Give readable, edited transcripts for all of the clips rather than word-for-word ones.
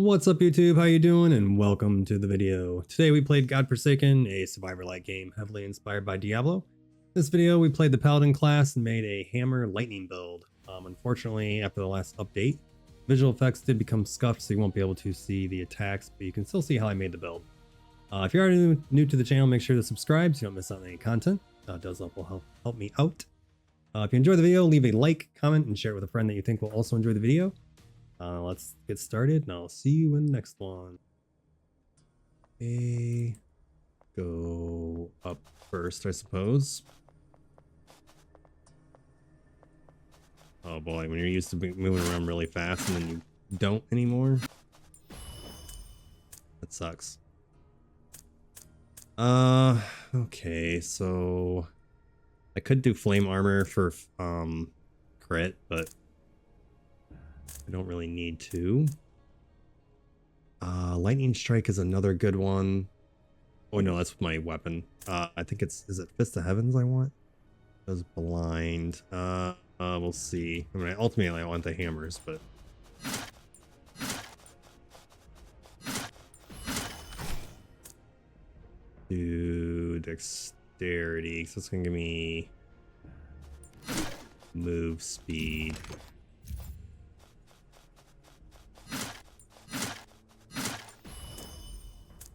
What's up YouTube, how you doing, and welcome to the video. Today we played Godforsaken, a survivor-like game heavily inspired by Diablo. In this video we played the Paladin class and made a hammer lightning build. Unfortunately, after the last update, visual effects did become scuffed, so you won't be able to see the attacks, but you can still see how I made the build. If you're already new to the channel, make sure to subscribe so you don't miss out on any content. That does help me out. If you enjoyed the video, leave a like, comment, and share it with a friend that you think will also enjoy the video. Let's get started, and I'll see you in the next one. Okay, go up first, I suppose. Oh boy, when you're used to moving around really fast and then you don't anymore, that sucks. Okay, so I could do flame armor for crit, but I don't really need to. Lightning strike is another good one. Oh no, that's with my weapon. I think is it Fist of Heavens I want? Does blind. We'll see. I mean, ultimately I want the hammers, but do dexterity. So it's gonna give me move speed.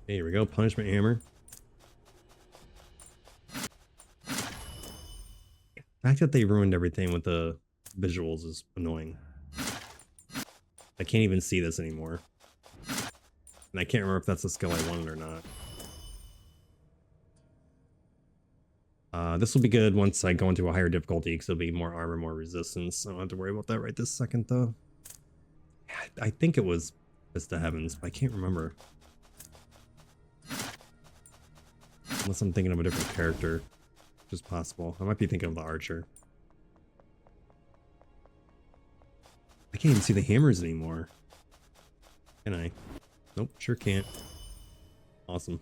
Here we go, punishment hammer. The fact that they ruined everything with the visuals is annoying. I can't even see this anymore. And I can't remember if that's the skill I wanted or not. This will be good once I go into a higher difficulty because it'll be more armor, more resistance. I don't have to worry about that right this second though. I think it was Fist of Heavens, but I can't remember. Unless I'm thinking of a different character, which is possible. I might be thinking of the archer. I can't even see the hammers anymore. Can I? Nope, sure can't. Awesome.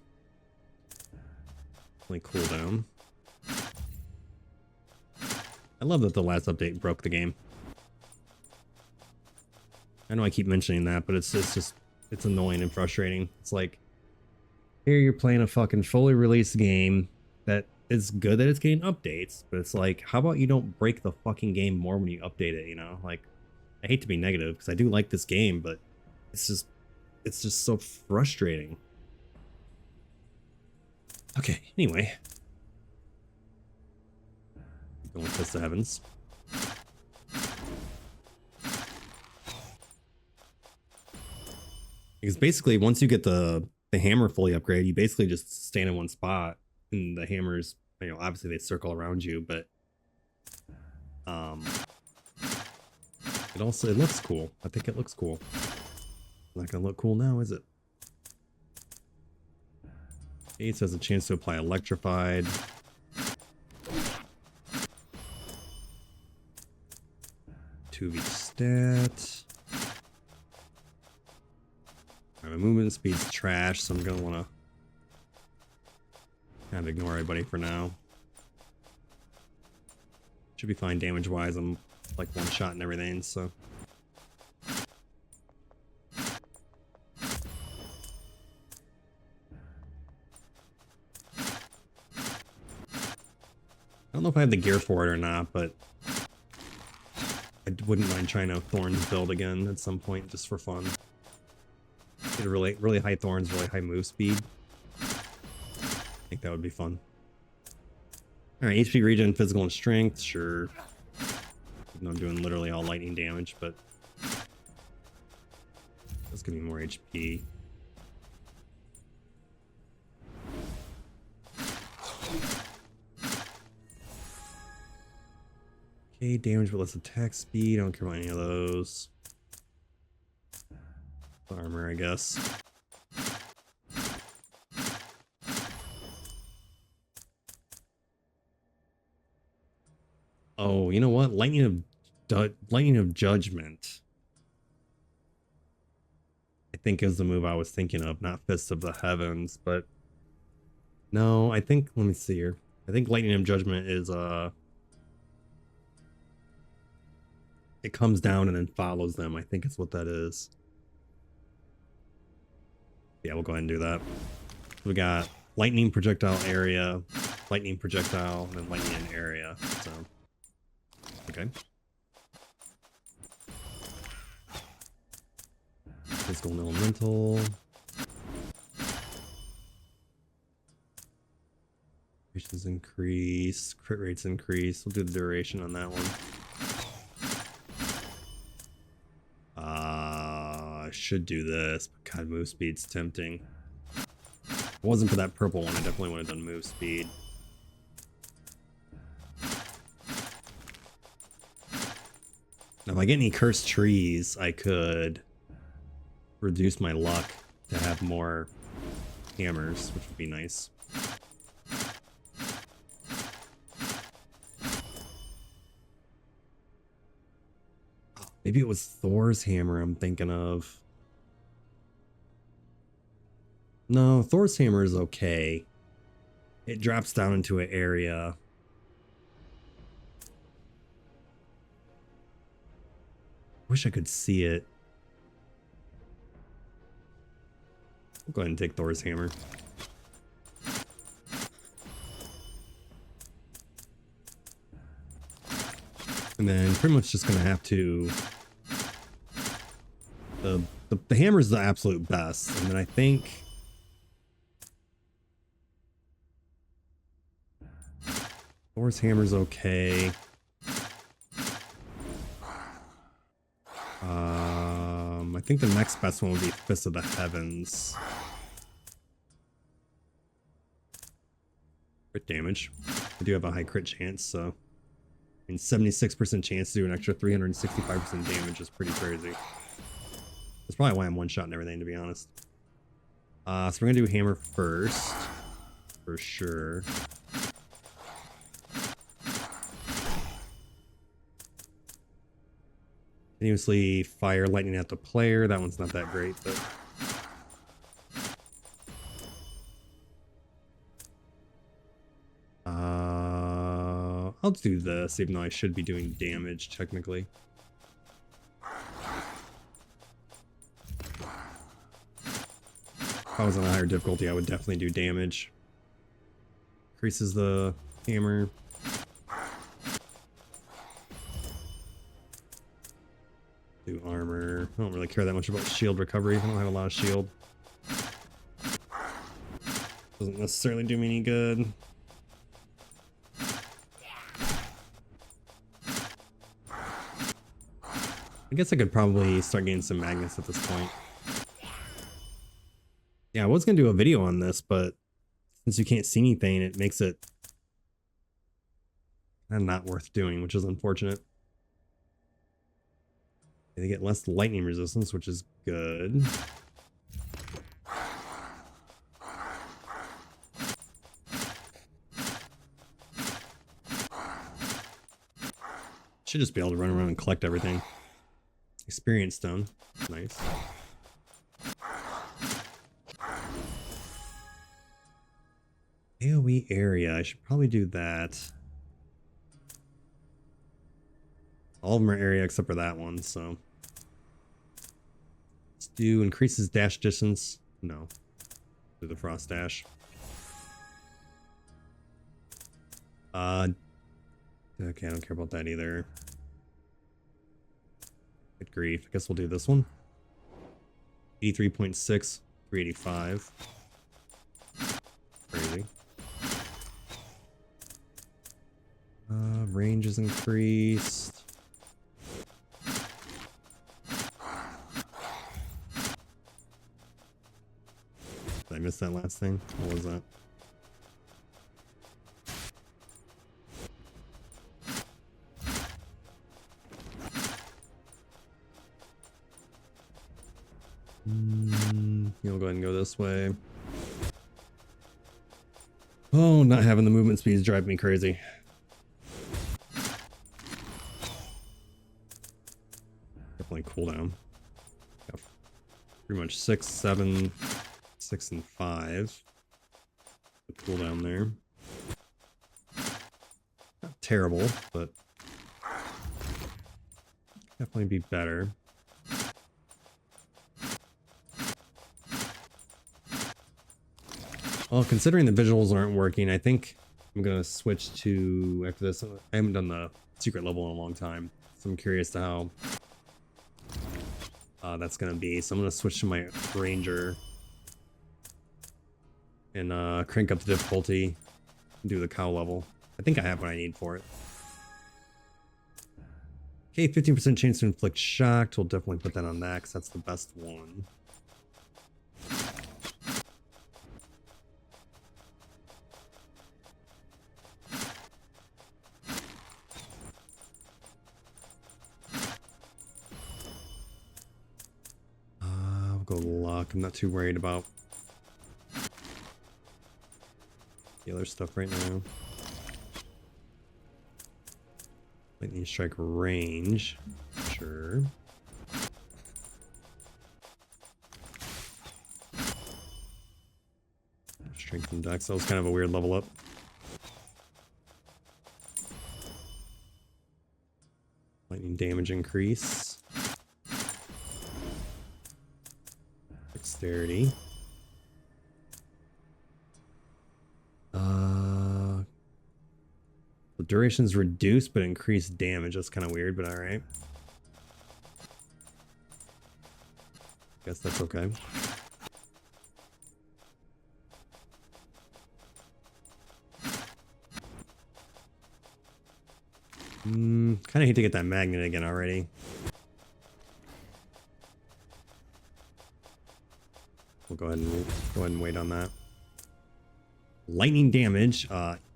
Only cooldown. I love that the last update broke the game. I know I keep mentioning that, but it's annoying and frustrating. It's like, here you're playing a fucking fully released game that is good that it's getting updates, but it's like, how about you don't break the fucking game more when you update it, you know? Like, I hate to be negative because I do like this game, but it's just so frustrating. Okay, anyway. Going with Fist of Heavens. Because basically, once you get the hammer fully upgraded, you basically just stand in one spot, and the hammers, you know, obviously they circle around you, but it looks cool. I think it looks cool. Not gonna look cool now, is it? Ace has a chance to apply electrified. To the stat. My movement speed's trash, so I'm gonna wanna kind of ignore everybody for now. Should be fine damage wise. I'm like one shot and everything, so. I don't know if I have the gear for it or not, but I wouldn't mind trying out Thorns build again at some point just for fun. Get a really high thorns, really high move speed. I think that would be fun. Alright, HP regen, physical and strength, sure. Even though I'm doing literally all lightning damage, but that's gonna be more HP. Okay, damage with less attack speed. I don't care about any of those. Armor, I guess. Oh, you know what? Lightning of Judgment, I think is the move I was thinking of, not Fist of the Heavens, but no, I think, let me see here. I think Lightning of Judgment is it comes down and then follows them. I think it's what that is. Yeah, we'll go ahead and do that. We got lightning projectile area, lightning projectile, and then lightning in area. So, okay. Physical and elemental. Durations increase, crit rates increase. We'll do the duration on that one. I should do this, but God, move speed's tempting. If it wasn't for that purple one, I definitely would have done move speed. Now, if I get any cursed trees, I could reduce my luck to have more hammers, which would be nice. Maybe it was Thor's hammer I'm thinking of. No, Thor's hammer is okay. It drops down into an area. Wish I could see it. I'll go ahead and take Thor's hammer. And then pretty much just gonna have to the hammer is the absolute best, and then I think Thor's hammer's okay. I think the next best one would be Fist of the Heavens. Crit damage. I do have a high crit chance, so I mean 76% chance to do an extra 365% damage is pretty crazy. That's probably why I'm one-shotting everything, to be honest. So we're gonna do hammer first, for sure. Continuously fire lightning at the player. That one's not that great, but I'll do this, even though I should be doing damage technically. If I was on a higher difficulty, I would definitely do damage. Increases the hammer. Do armor. I don't really care that much about shield recovery. I don't have a lot of shield. Doesn't necessarily do me any good. I guess I could probably start getting some magnets at this point. Yeah, I was going to do a video on this, but since you can't see anything, it makes it not worth doing, which is unfortunate. They get less lightning resistance, which is good. Should just be able to run around and collect everything. Experience stone. Nice. AoE area. I should probably do that. All of them are area except for that one, so. Let's do increases dash distance. No. Do the frost dash. Okay, I don't care about that either. Good grief. I guess we'll do this one. 83.6, 385. Crazy. Range is increased. Did I miss that last thing? What was that? You'll go ahead and go this way. Oh, not having the movement speeds drive me crazy. Definitely cooldown. Got pretty much 6, 7, 6, and 5. The cooldown there. Not terrible, but definitely be better. Well, considering the visuals aren't working, I think I'm gonna switch to, after this, I haven't done the secret level in a long time, so I'm curious to how that's gonna be. So I'm gonna switch to my ranger and crank up the difficulty and do the cow level. I think I have what I need for it. Okay, 15% chance to inflict shock. We'll definitely put that on that because that's the best one. I'll go luck. I'm not too worried about the other stuff right now. Lightning strike range. Sure. Strength and dex. That was kind of a weird level up. Lightning damage increase. Dexterity. The duration's reduced but increased damage. That's kind of weird, but alright. Guess that's okay. Kind of hate to get that magnet again already. We'll go ahead and wait on that. Lightning damage,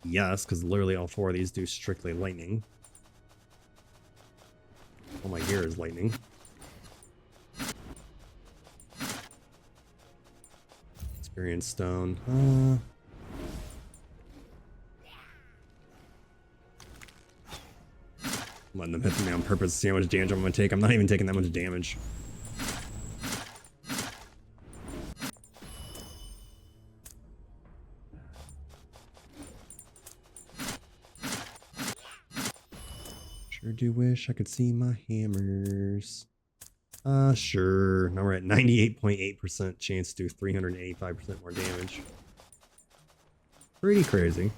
yes, because literally all four of these do strictly lightning. All my gear is lightning. Experience stone. I'm letting them hit me on purpose to see how much damage I'm going to take. I'm not even taking that much damage. Sure do wish I could see my hammers. Sure. Now we're at 98.8% chance to do 385% more damage. Pretty crazy.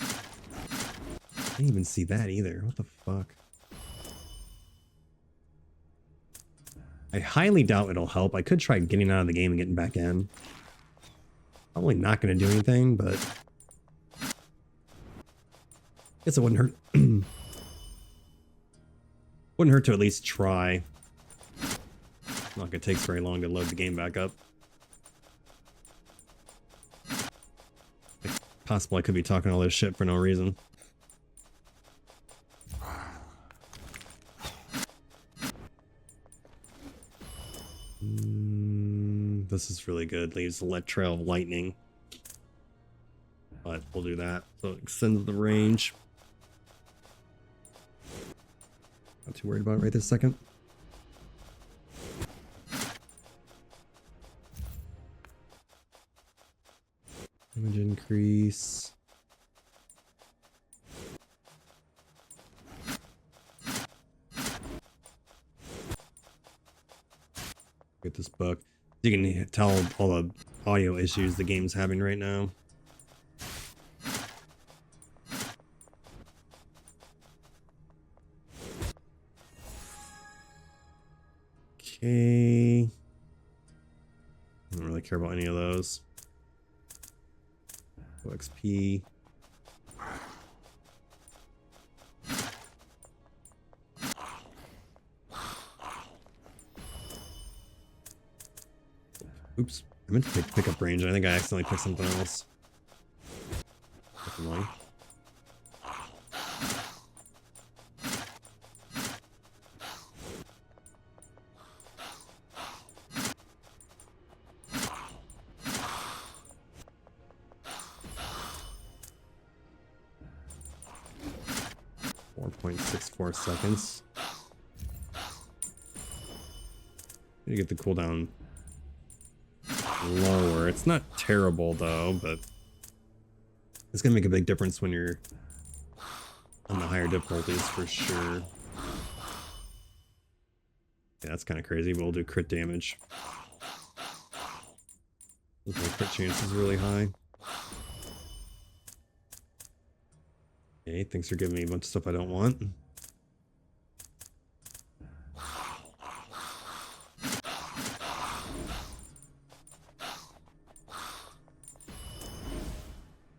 I didn't even see that either. What the fuck? I highly doubt it'll help. I could try getting out of the game and getting back in. Probably not going to do anything, but guess it wouldn't hurt. Wouldn't hurt to at least try. Not like it takes very long to load the game back up. It's possible I could be talking all this shit for no reason. This is really good. Leaves a trail of lightning. But we'll do that. So it extends the range. Not too worried about it right this second. Damage increase. Get this book. You can tell all the audio issues the game's having right now. Okay. I don't really care about any of those. XP. Oops. I meant to pick up range. I think I accidentally picked something else. Definitely. .64 seconds. Need to get the cooldown lower. It's not terrible though, but it's gonna make a big difference when you're on the higher difficulties for sure. Yeah, that's kind of crazy. We'll do crit damage. The crit chance is really high. Okay, thanks for giving me a bunch of stuff I don't want.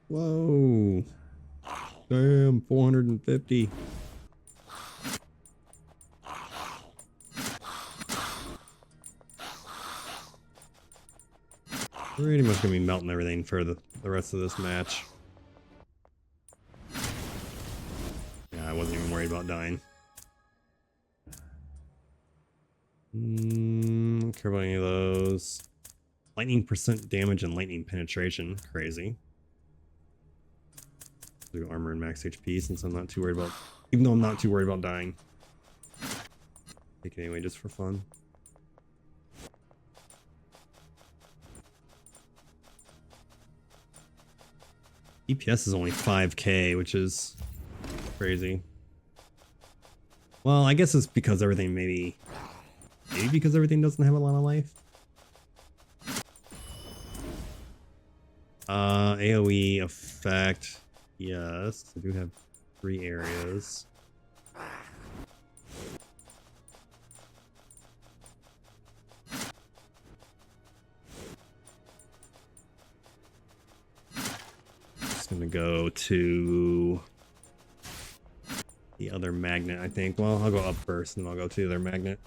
Whoa. Damn, 450. Pretty much gonna be melting everything for the rest of this match. Yeah, I wasn't even worried about dying. Don't care about any of those. Lightning percent damage and lightning penetration. Crazy. Do armor and max HP since I'm not too worried about, even though I'm not too worried about dying. Take it anyway just for fun. DPS is only 5k, which is crazy. Well, I guess it's because everything maybe because everything doesn't have a lot of life. AoE effect. Yes, I do have 3 areas. Just gonna go to the other magnet, I think. Well, I'll go up first and then I'll go to the other magnet.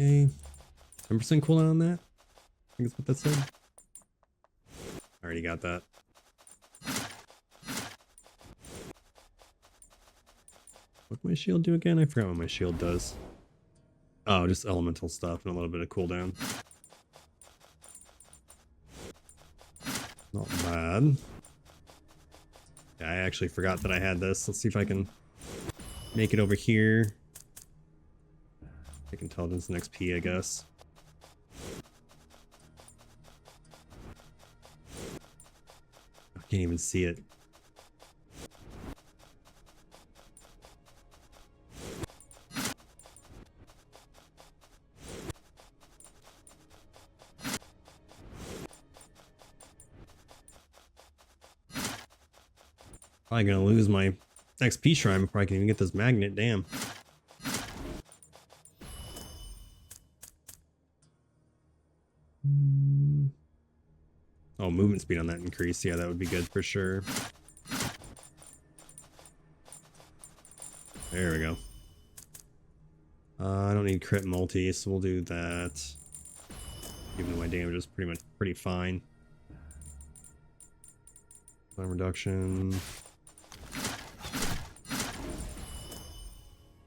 Okay, 10% cooldown on that? I think that's what that said. Already got that. What'd my shield do again? I forgot what my shield does. Oh, just elemental stuff and a little bit of cooldown. Not bad. Yeah, I actually forgot that I had this. Let's see if I can make it over here. Take intelligence and XP, I guess. I can't even see it. Probably gonna lose my XP shrine before I can even get this magnet. Damn. Oh, movement speed on that increase. Yeah, that would be good for sure. There we go. I don't need crit multi, so we'll do that. Even though my damage is pretty fine. Time reduction.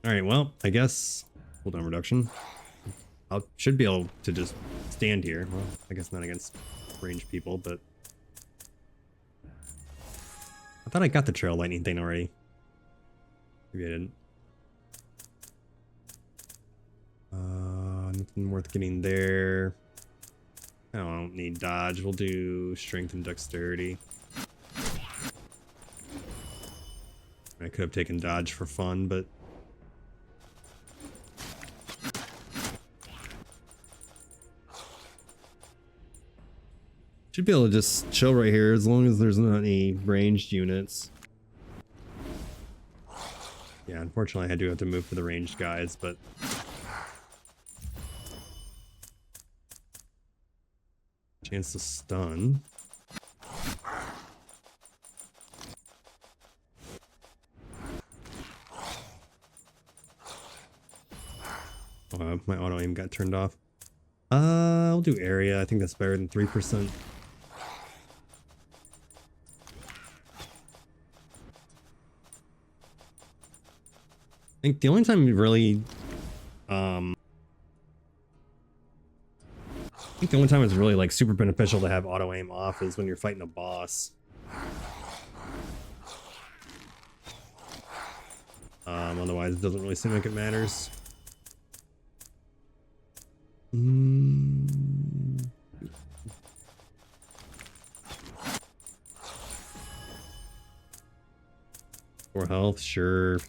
Alright, well, I guess cooldown reduction. I should be able to just stand here. Well, I guess not against ranged people, but I thought I got the trail lightning thing already. Maybe I didn't. Nothing worth getting there. I don't need dodge. We'll do strength and dexterity. I could have taken dodge for fun, but should be able to just chill right here as long as there's not any ranged units. Yeah, unfortunately I do have to move for the ranged guys, but chance to stun. Oh, my auto aim got turned off. I'll do area. I think that's better than 3%. I think the only time you really, I think the only time it's really like super beneficial to have auto aim off is when you're fighting a boss. Otherwise it doesn't really seem like it matters. 4 health, sure.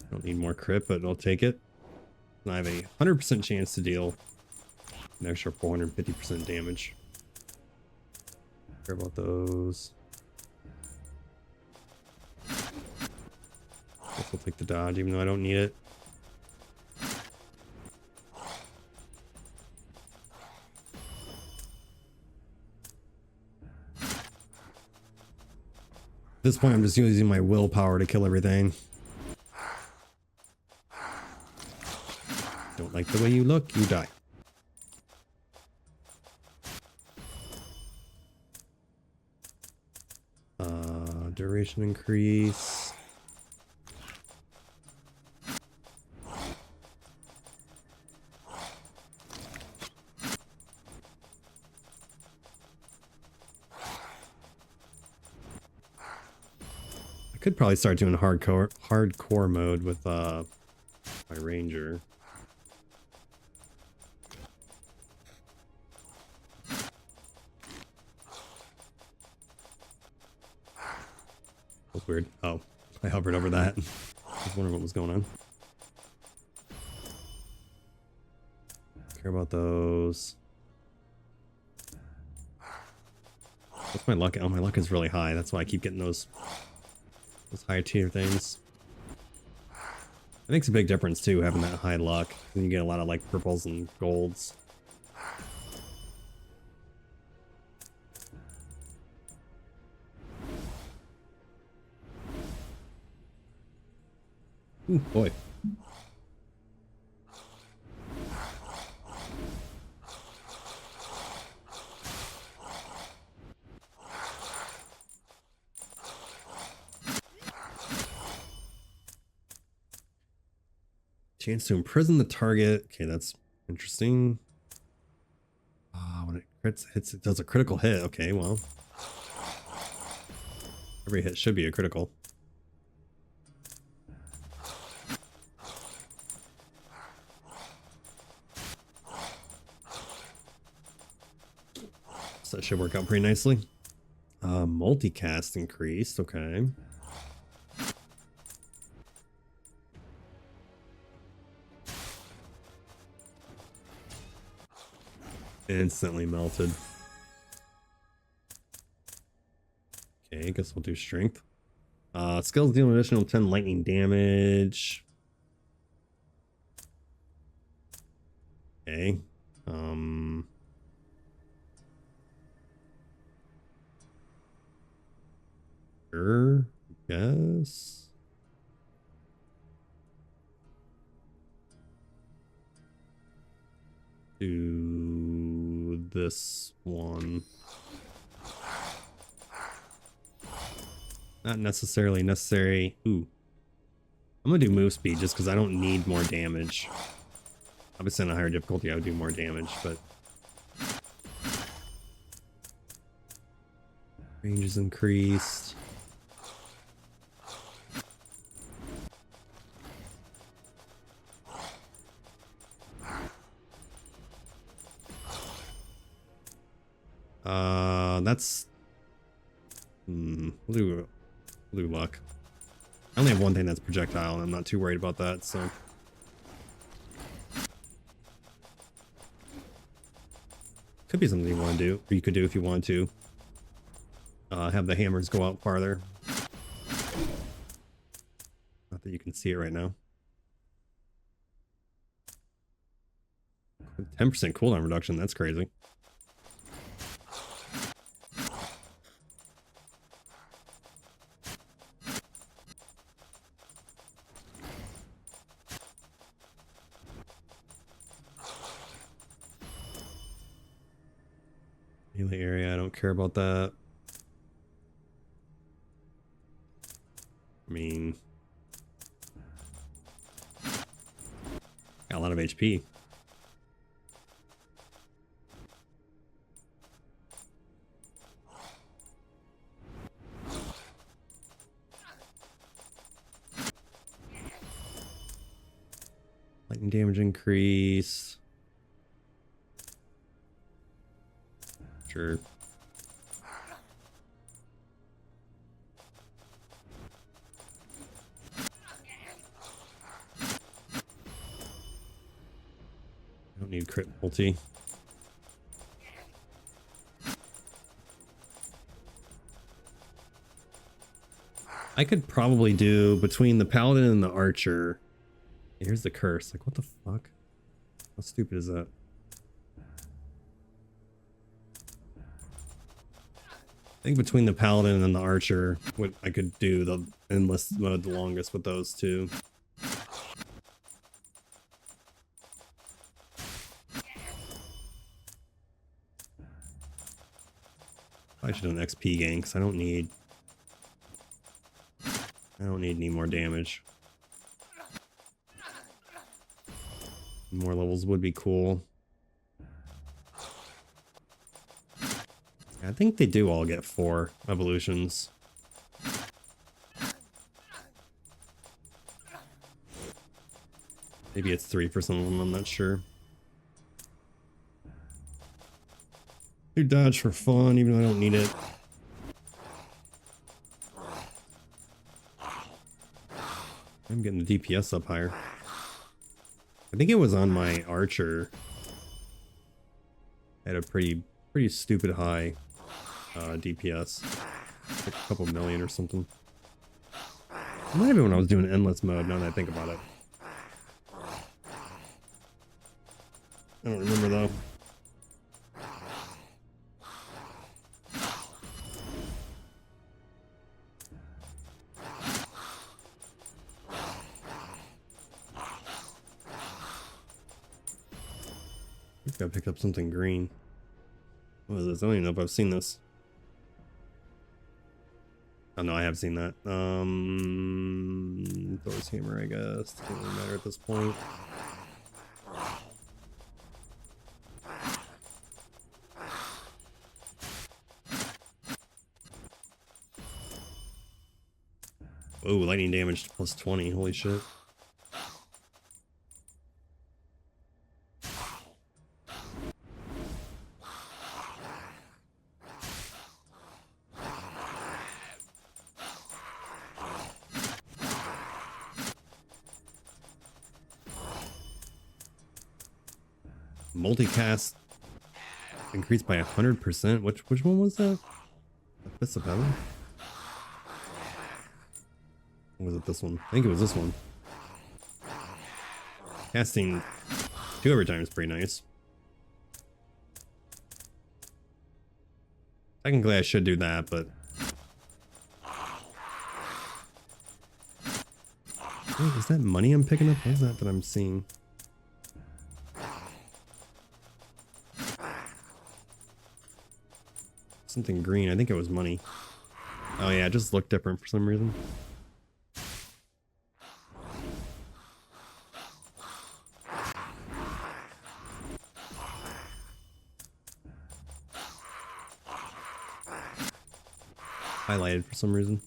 Don't need more crit, but I'll take it. And I have a 100% chance to deal an extra 450% damage. Care about those. Guess I'll take the dodge, even though I don't need it. At this point, I'm just using my willpower to kill everything. Don't like the way you look, you die. Duration increase. I could probably start doing hardcore mode with my ranger. That was weird. Oh, I hovered over that. I was wondering what was going on. Care about those. What's my luck? Oh, my luck is really high. That's why I keep getting those higher tier things. It makes a big difference too, having that high luck. Then you get a lot of like purples and golds. Ooh, boy. Chance to imprison the target. Okay, that's interesting. When it hits, it does a critical hit. Okay, well. Every hit should be a critical. So that should work out pretty nicely. Multicast increased. Okay. Instantly melted. Okay, I guess we'll do strength. Skills deal an additional 10 lightning damage. Okay. Sure, yes. Do this one. Not necessarily necessary. Ooh. I'm gonna do move speed just because I don't need more damage. Obviously on a higher difficulty I would do more damage, but range is increased. That's we'll do luck. I only have one thing that's projectile, and I'm not too worried about that, so. Could be something you want to do, or you could do if you want to. Have the hammers go out farther. Not that you can see it right now. 10% cooldown reduction, that's crazy. Melee area, I don't care about that. I mean, got a lot of HP. Lightning damage increase. Sure. Don't need crit multi. I could probably do between the Paladin and the Archer. Here's the curse. Like, what the fuck? How stupid is that? I think between the Paladin and the Archer, what I could do the endless mode the longest with those two. I should do an XP gain because I don't need any more damage. More levels would be cool. I think they do all get 4 evolutions. Maybe it's 3 for some of them, I'm not sure. Do dodge for fun, even though I don't need it. I'm getting the DPS up higher. I think it was on my Archer. I had a pretty stupid high DPS. Like a couple million or something. It might have been when I was doing endless mode, now that I think about it. I don't remember though. I think I picked up something green. What is this? I don't even know if I've seen this. Oh no, I have seen that. Thor's hammer, I guess. Doesn't really matter at this point. Oh, lightning damage plus 20. Holy shit. Multicast increased by 100%. Which one was that? Fist of Heaven? Or was it this one? I think it was this one. Casting 2 every time is pretty nice. Technically I should do that, but wait, is that money I'm picking up? What is that I'm seeing? Something green. I think it was money. Oh yeah, it just looked different for some reason. Highlighted for some reason.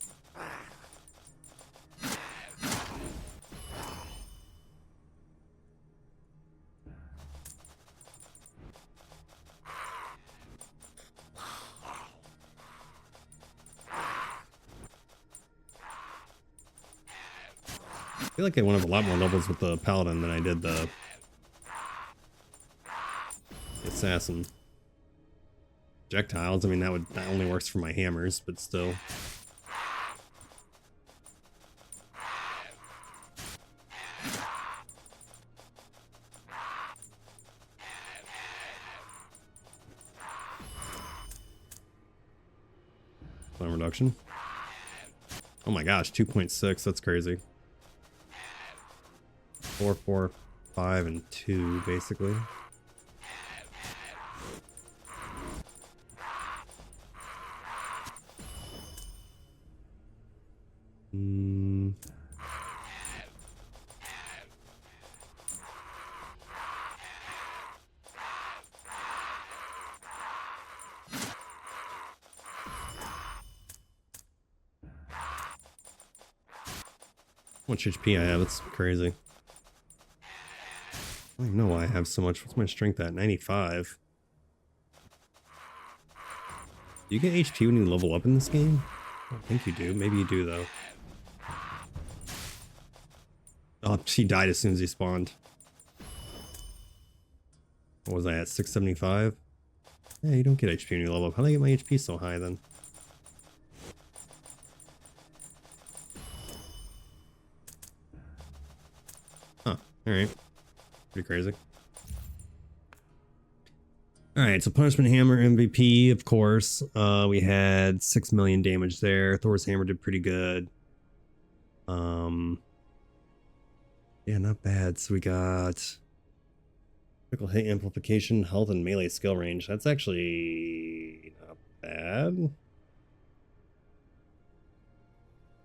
I feel like I went up a lot more levels with the Paladin than I did the Assassin. Projectiles, I mean, that only works for my hammers, but still. Flame reduction. Oh my gosh, 2.6, that's crazy. 4, 4, 5, and 2, basically. How much HP I have, it's crazy. I don't even know why I have so much. What's my strength at? 95. Do you get HP when you level up in this game? I don't think you do. Maybe you do, though. Oh, he died as soon as he spawned. What was I at? 675? Yeah, you don't get HP when you level up. How do I get my HP so high then? Huh. Alright. Pretty crazy. Alright, so Punishment Hammer MVP, of course. We had 6 million damage there. Thor's Hammer did pretty good. Yeah, not bad. So we got critical hit amplification, health, and melee skill range. That's actually not bad.